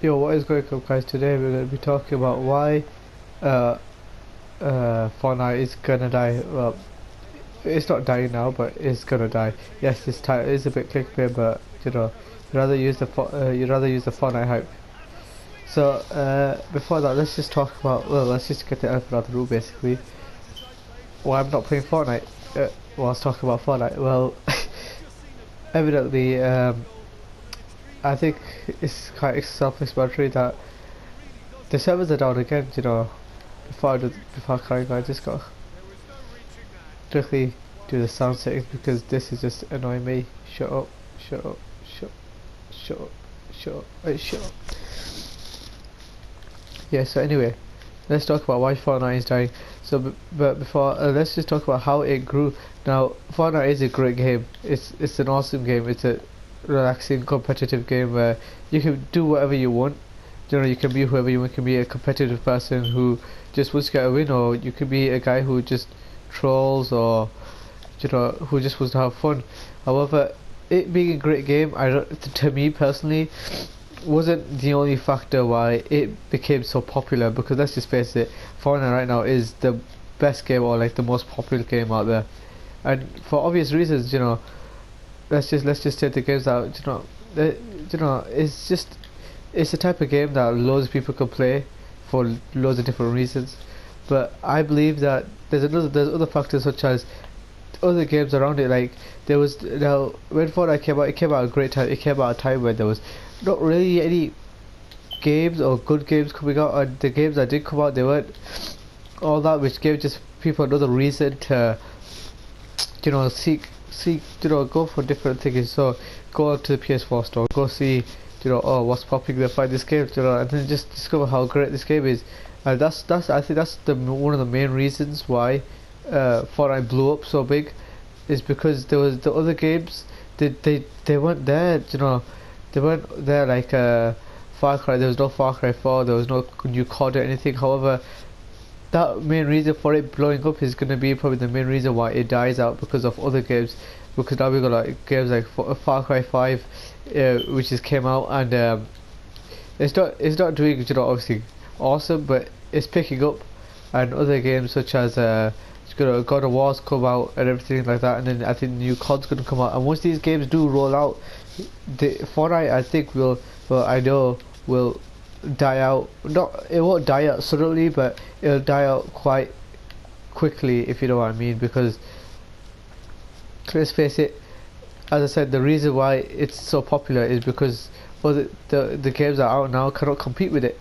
Yo, what is going on, guys? Today we're going to be talking about why uh, Fortnite is gonna die. Well, it's not dying now, but it's gonna die. Yes, this title is a bit clickbait, but you'd rather use the Fortnite hype. So before that, let's just talk about. Well, let's just get the elephant out of the room, basically. Why I'm not playing Fortnite? Whilst talking about Fortnite, well, evidently, I think it's quite self-explanatory that the servers are down again. Before I carry on, I just got quickly do the sound settings because this is just annoying me. Shut up, shut up, shut up, shut up, wait, shut up. Yeah, so anyway, let's talk about why Fortnite is dying. So, but before, let's just talk about how it grew. Now, Fortnite is a great game. It's an awesome game. It's a relaxing, competitive game where you can do whatever you want. You can be whoever you want. You can be a competitive person who just wants to get a win, or you could be a guy who just trolls, or who just wants to have fun. However, it being a great game, to me personally, wasn't the only factor why it became so popular. Because let's just face it, Fortnite right now is the best game, or like the most popular game out there, and for obvious reasons. Let's just take the games out. It's a type of game that loads of people can play for loads of different reasons. But I believe that there's other factors such as other games around it. Like when Fortnite came out, it came out at a great time. It came out at a time when there was not really any games or good games coming out, and the games that did come out, they weren't all that, which gave just people another reason to seek go for different things. So go to the PS4 store, go see oh, what's popping there, find this game, and then just discover how great this game is. And that's I think that's one of the main reasons why Fortnite blew up so big, is because there was the other games, they weren't there. They weren't there, like Far Cry. There was no Far Cry 4, there was no new COD or anything. However, that main reason for it blowing up is going to be probably the main reason why it dies out, because of other games. Because now we've got like games like Far Cry 5, which just came out, and it's not doing obviously awesome, but it's picking up. And other games such as God of War's come out and everything like that, and then I think new COD's going to come out. And once these games do roll out, the Fortnite, I think I know will die out. It won't die out suddenly, but it'll die out quite quickly, if you know what I mean. Because let's face it, as I said, the reason why it's so popular is because the games that are out now cannot compete with it,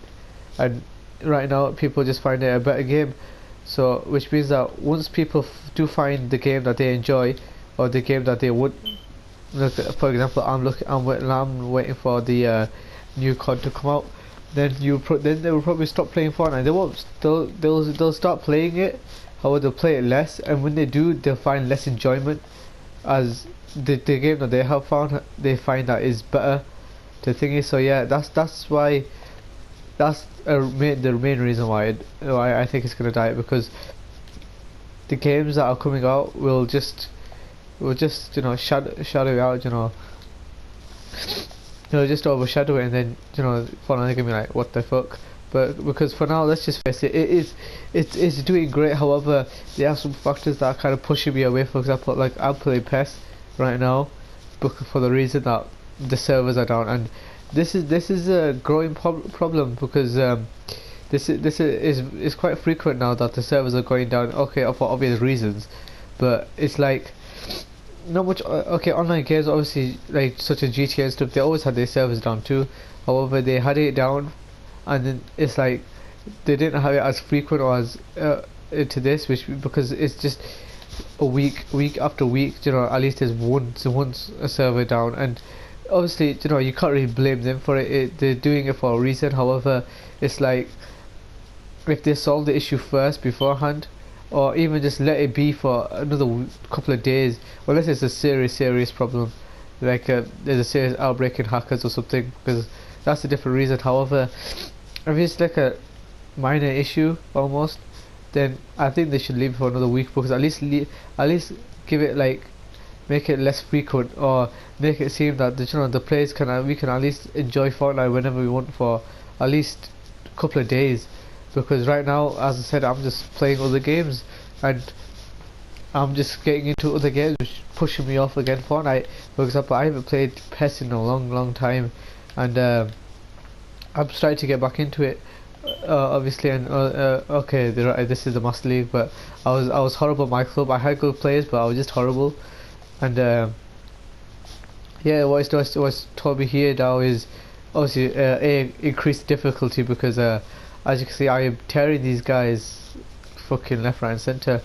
and right now people just find it a better game. So which means that once people do find the game that they enjoy, or the game that they would, for example, I'm waiting for the new COD to come out. Then they will probably stop playing Fortnite. They won't. They'll start playing it. However, they'll play it less, and when they do, they'll find less enjoyment, as the game that they have found, they find that is better to thingy. So yeah, that's why, that's the main reason why I think it's gonna die, because the games that are coming out will just shadow it out. They'll just overshadow it, and then Fortnite gonna be like, what the fuck. But because for now, let's just face it, it's doing great. However, there are some factors that are kind of pushing me away. For example, like I'm playing PES right now, for the reason that the servers are down, and this is a growing problem, because this is quite frequent now that the servers are going down. Okay, for obvious reasons, but it's like not much. Okay, online games obviously, like such as GTA and stuff, they always had their servers down too. However, they had it down, and then it's like they didn't have it as frequent or as into this, because it's just a week after week. At least there's once a server down, and obviously you can't really blame them for it. They're doing it for a reason. However, it's like if they solve the issue first beforehand, or even just let it be for another couple of days, unless it's a serious problem, like there's a serious outbreak in hackers or something, because that's a different reason. However, if it's like a minor issue almost, then I think they should leave it for another week, because at least give it like make it less frequent, or make it seem that the players we can at least enjoy Fortnite whenever we want for at least a couple of days. Because right now, as I said, I'm just playing other games, and I'm just getting into other games, which is pushing me off again Fortnite. For example, I haven't played PES in a long time, and I'm starting to get back into it. Obviously, and okay, this is the Master League, but I was horrible at my club. I had good players, but I was just horrible. And yeah, what's told me here now is obviously increased difficulty, because as you can see, I am tearing these guys fucking left, right, and center.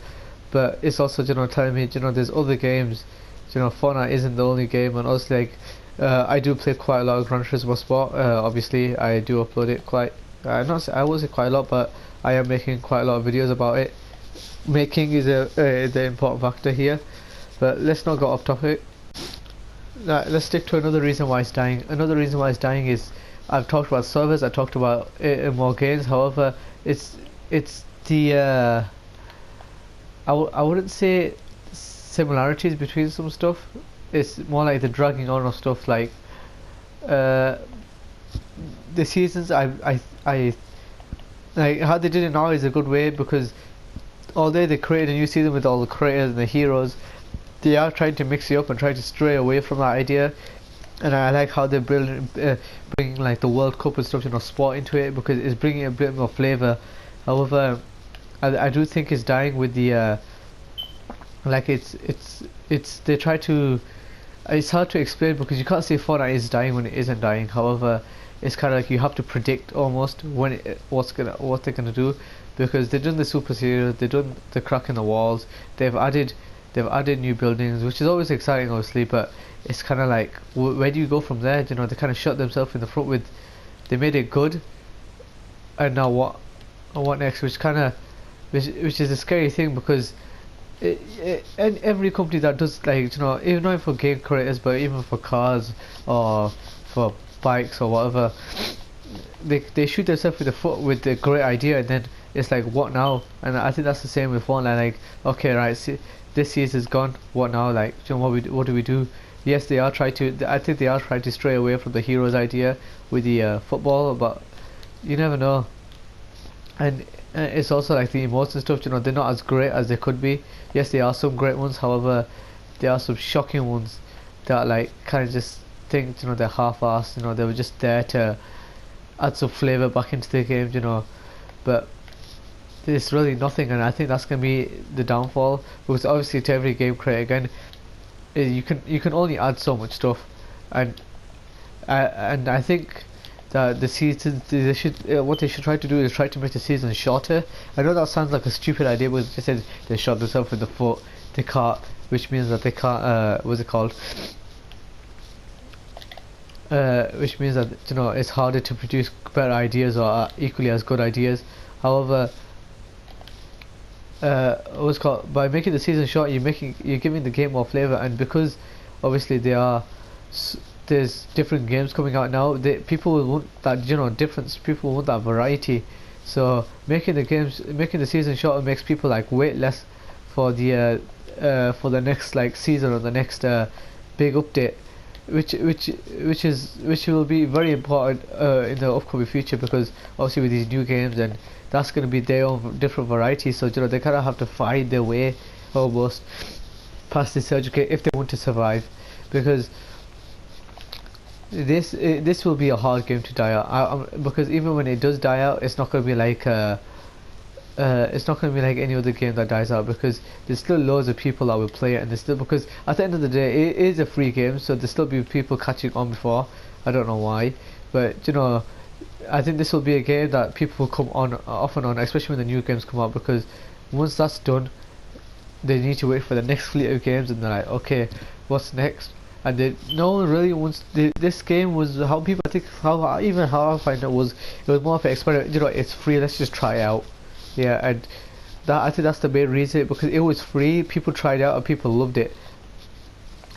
But it's also telling me there's other games. Fortnite isn't the only game, and also like I do play quite a lot of Gran Turismo Sport. Obviously, I do upload it quite. I won't say quite a lot, but I am making quite a lot of videos about it. Making is the important factor here. But let's not go off topic. Let's stick to another reason why it's dying. Another reason why it's dying is, I've talked about servers, I talked about it in more games. However, it's the I wouldn't say similarities between some stuff. It's more like the dragging on of stuff. Like the seasons, I like how they did it now is a good way, because although they created a new season with all the creators and the heroes, they are trying to mix it up and try to stray away from that idea. And I like how they're bringing like the World Cup and stuff, sport into it, because it's bringing a bit more flavour. However, I do think it's dying with the like they try to. It's hard to explain, because you can't say Fortnite is dying when it isn't dying. However, it's kind of like you have to predict almost when what they're gonna do, because they've done the super series, they've done the crack in the walls, they've added new buildings, which is always exciting, obviously. But it's kind of like, where do you go from there? They kind of shot themselves in the front with, they made it good, and now what next? Which is a scary thing, because and every company that does, like, even not for game creators, but even for cars or for bikes or whatever, they shoot themselves in the foot with the great idea, and then it's like, what now? And I think that's the same with Fortnite. Like, okay, right, see, this season's gone, what now? Like, what do we do? Yes, they are trying to. I think they are trying to stray away from the heroes idea with the football, but you never know. And it's also like the emotes and stuff. They're not as great as they could be. Yes, there are some great ones. However, there are some shocking ones that like kind of just think they're half-assed. They were just there to add some flavor back into the game. But there's really nothing, and I think that's gonna be the downfall, because obviously to every game creator again, you can only add so much stuff, and I think that the seasons, they should what they should try to do is try to make the season shorter. I know that sounds like a stupid idea, but they said they shot themselves in the foot. They can't, which means that they can't. What's it called? Which means that it's harder to produce better ideas, or equally as good ideas. However, what's called, by making the season short, you're giving the game more flavor, and because obviously there's different games coming out now, people will want that difference. People want that variety. So making the season shorter makes people like wait less for the next like season, or the next big update, which will be very important in the upcoming future, because obviously with these new games, and that's going to be their own different variety. So they kind of have to find their way almost past this surge if they want to survive, because this will be a hard game to die out. Because even when it does die out, it's not going to be like any other game that dies out, because there's still loads of people that will play it, and there's still, because at the end of the day it is a free game, so there'll still be people catching on before. I don't know why, but I think this will be a game that people will come on off and on, especially when the new games come out, because once that's done, they need to wait for the next fleet of games, and they're like, okay, what's next? And no one really wants. This game was how people, I think, how I find it was more of an experiment. It's free. Let's just try it out. Yeah, and I think that's the main reason, because it was free. People tried it out and people loved it.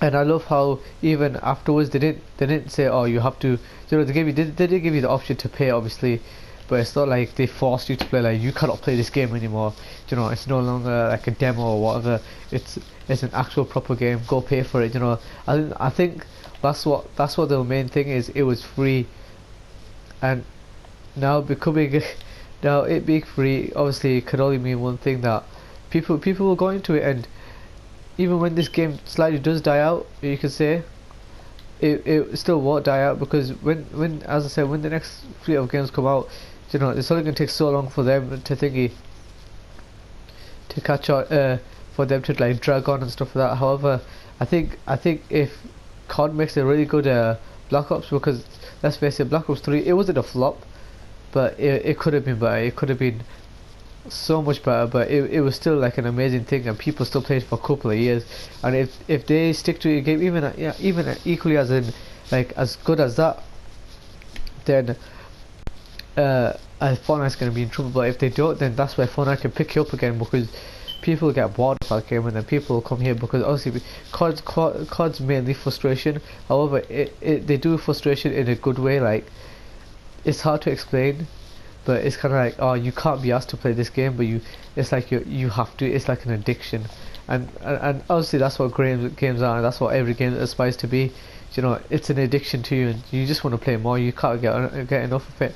And I love how even afterwards they didn't say, oh, you have to. They did give you the option to pay, obviously, but it's not like they forced you to play. Like, you cannot play this game anymore. You know, it's no longer like a demo or whatever. It's an actual proper game. Go pay for it. You know, I think that's what the main thing is. It was free, and now becoming now it being free obviously can only mean one thing, that people will go into it, and even when this game slightly does die out, you can say it still won't die out, because when as I said, when the next fleet of games come out, you know, it's only going to take so long for them to catch up, for them to like drag on and stuff like that. However, I think if COD makes a really good Black Ops, because let's face it, Black Ops 3, it wasn't a flop, but it could have been better. It could have been so much better, but it was still like an amazing thing, and people still played for a couple of years. And if they stick to a game even equally as in like as good as that, then Fortnite's going to be in trouble. But if they don't, then that's where Fortnite can pick you up again, because people get bored of that game, and then people will come here, because obviously COD's mainly frustration. However, they do frustration in a good way. Like, it's hard to explain, but it's kind of like, oh, you can't be asked to play this game, but it's like you have to. It's like an addiction, and obviously that's what games are, and that's what every game aspires to be. You know, it's an addiction to you, and you just want to play more. You can't get enough of it.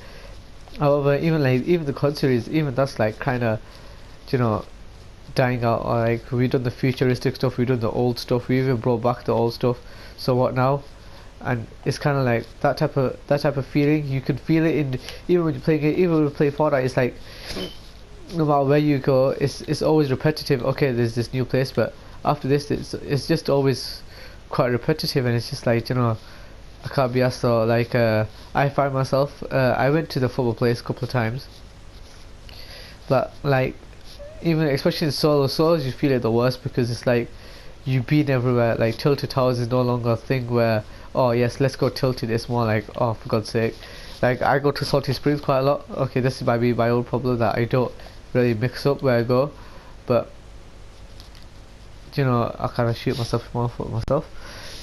However, even the COD series, even that's like kind of, you know, dying out. Like, we've done the futuristic stuff, we've done the old stuff, we even brought back the old stuff. So what now? And it's kind of like that type of feeling. You can feel it in, even when you're playing it, even when you play Fortnite. It's like, no matter where you go, it's always repetitive. Okay, there's this new place, but after this, it's just always quite repetitive, and it's just like, you know, I can't be asked. So like, I find myself, I went to the football place a couple of times, but like, even especially in solos, you feel it the worst, because it's like you've been everywhere. Like, Tilted Towers is no longer a thing where, oh yes, let's go Tilted. It's more like, oh, for God's sake. Like, I go to Salty Springs quite a lot. Okay, this might be my own problem, that I don't really mix up where I go, but you know, I kind of shoot myself more for myself.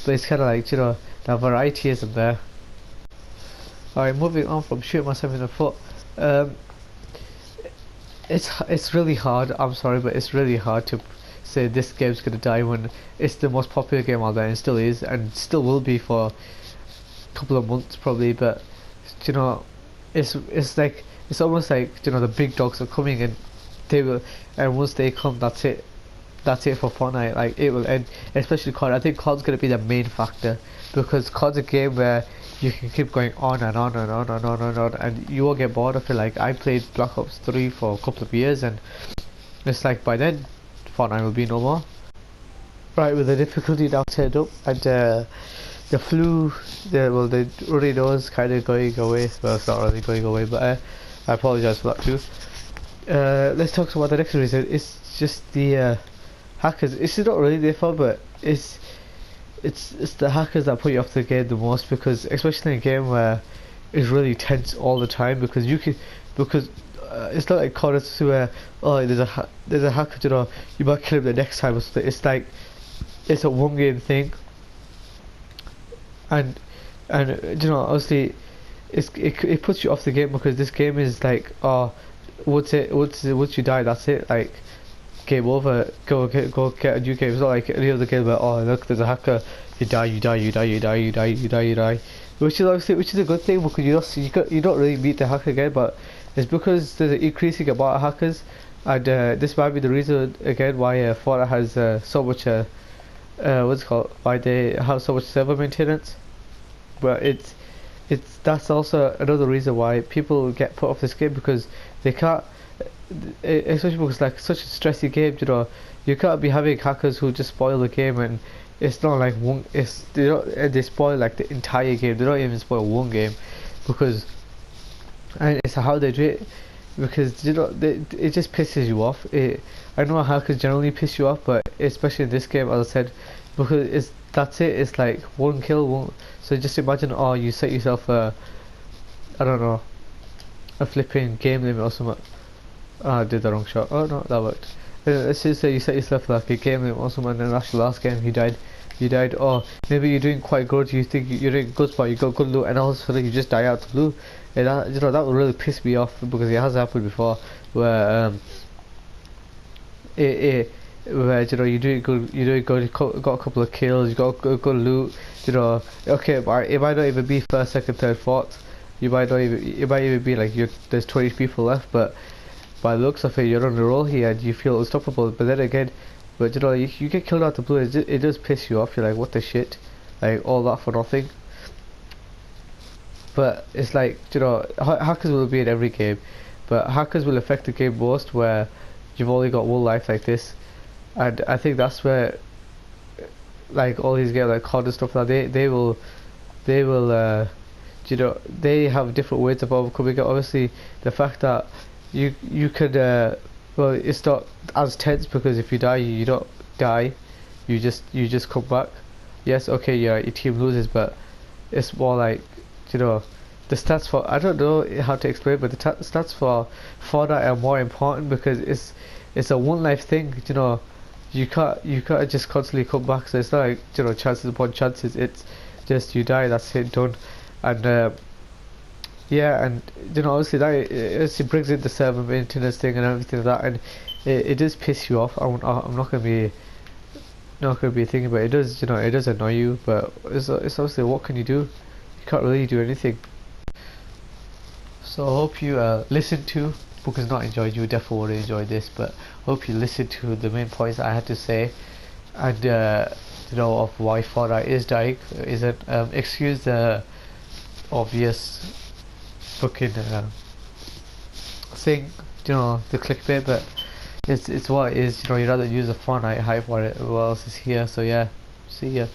But it's kind of like, you know, the variety isn't there. Alright, moving on from shooting myself in the foot. It's really hard. I'm sorry, but it's really hard to say this game's gonna die when it's the most popular game out there, and still is, and still will be for a couple of months probably. But you know, it's like, it's almost like, you know, the big dogs are coming, and they will, and once they come, that's it for Fortnite. Like, it will end, especially COD. I think COD's gonna be the main factor, because COD's a game where you can keep going on and on and on and on and on, and you won't get bored of it. Like, I played Black Ops 3 for a couple of years, and it's like by then Fortnite will be no more. Right, with the difficulty now turned up, and the flu, the runny nose kind of going away. Well, it's not really going away, but I apologise for that too. Let's talk about the next reason. It's just the hackers. It's not really their fault, but it's the hackers that put you off the game the most, because especially in a game where it's really tense all the time, because it's not like COD where, oh, there's a hacker, you know, you might kill him the next time or something. It's like, it's a one game thing, and you know, obviously it puts you off the game, because this game is like, oh, once you die, that's it. Like, game over. Go get a new game. It's not like any other game where, oh, look, there's a hacker. You die. Which is a good thing, because you don't really meet the hacker again. But it's because there's an increasing amount of hackers, and this might be the reason again why Fortnite has so much what's it called? Why they have so much server maintenance. But that's also another reason why people get put off this game, because they can't. Especially because like such a stressy game, you know, you can't be having hackers who just spoil the game, and it's not like one. They spoil like the entire game. They don't even spoil one game, because, and it's how they do it, because you know it just pisses you off. I know hackers generally piss you off, but especially in this game, as I said, because that's it. It's like one kill, one. So just imagine, oh, you set yourself I don't know, a flipping game limit or something. I did the wrong shot. Oh no, that worked. Let's just say you set yourself like a game limit or something, and then that's the last game you died. you died, or maybe you're doing quite good, you think you're doing good spot, you got good loot, and all of a sudden you just die out the blue. And that, that would really piss me off because it has happened before, where where you're doing good, you got a couple of kills, you got good loot, okay, but it might not even be first, second, third, fourth. You might not even, it might even be like there's 20 people left, but by the looks of it, you're on a roll here and you feel unstoppable. But then again, you get killed out the blue, it does piss you off. You're like, what the shit, like all that for nothing. But it's like, hackers will be in every game, but hackers will affect the game most where you've only got one life like this. And I think that's where, like, all these games like COD and stuff, that they will they have different ways of overcoming it. Obviously the fact that you could well, it's not as tense because if you die, you don't die, you just come back. Yes, okay, yeah, your team loses, but it's more like, the stats for, I don't know how to explain, but the stats for Fortnite are more important because it's a one life thing. You can't just constantly come back, so it's not like, chances upon chances. It's just you die, that's it, done. And yeah, and obviously that it brings in the server maintenance thing and everything like that, and it does piss you off. I'm not gonna be thinking, but it does, it does annoy you. But it's obviously, what can you do? You can't really do anything. So I hope you listened to, because not enjoyed, you definitely would enjoy this, but hope you listened to the main points I had to say, and of why Fortnite is dying. Isn't excuse the obvious fucking thing, the clickbait, but it's what it is. You'd rather use a Fortnite hype while else is here. So yeah, see ya.